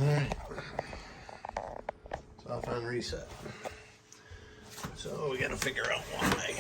Alright. It's off on reset. So we gotta figure out why.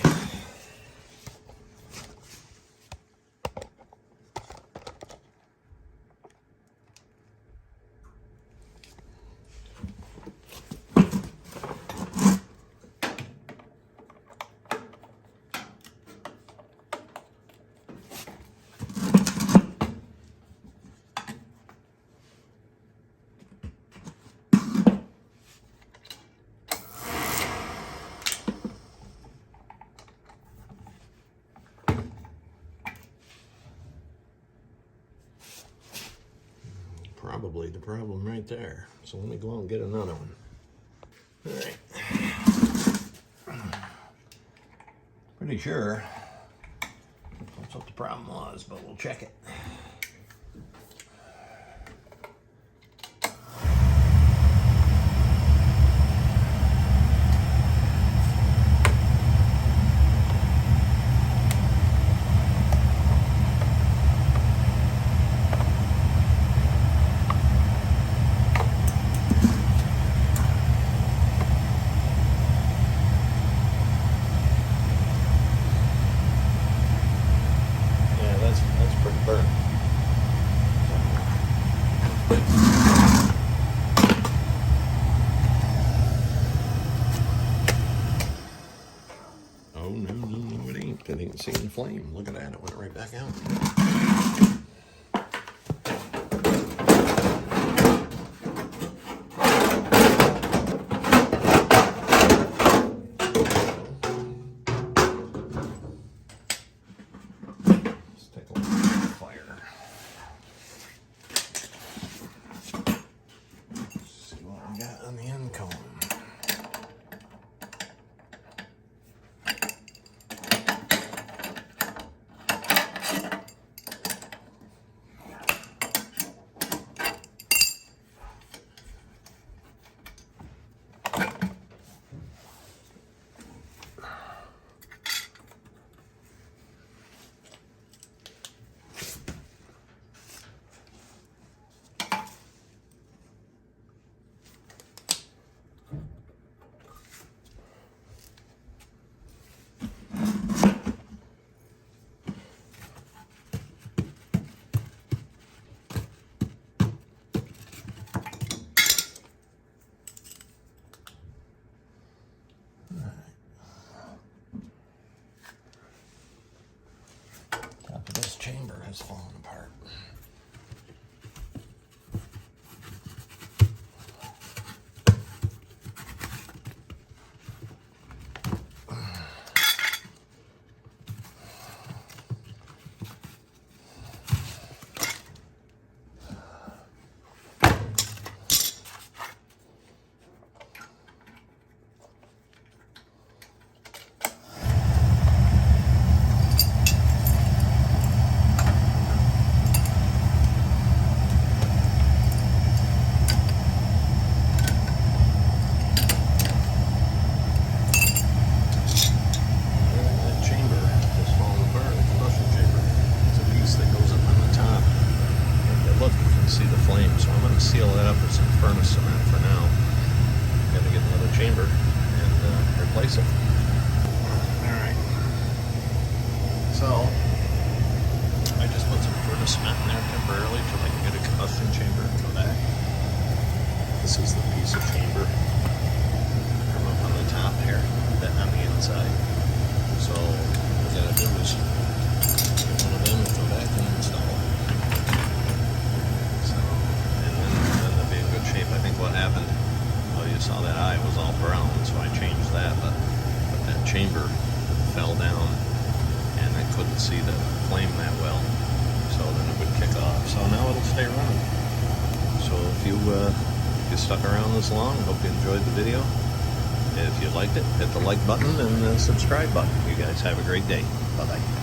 Probably the problem right there. So let me go out and get another one. All right. Pretty sure that's what the problem was, but we'll check it. That's pretty burnt. Oh no, it ain't. It ain't seeing flame. Look at that, it went right back out. Got on the end comb. This chamber has fallen apart. See the flame, so I'm going to seal that up with some furnace cement for now. Got to get another chamber and replace it. Alright, so I just put some furnace cement in there temporarily till I can get a combustion chamber for that. This is the piece of chamber from up on the top here, that on the inside. So what we got to do is get one of them and go back and install it. I think what happened, well, you saw that eye was all brown, so I changed that, but that chamber fell down and I couldn't see the flame that well, so then it would kick off. So now it'll stay running. So if you stuck around this long, I hope you enjoyed the video. If you liked it, hit the like button and the subscribe button. You guys have a great day. Bye-bye.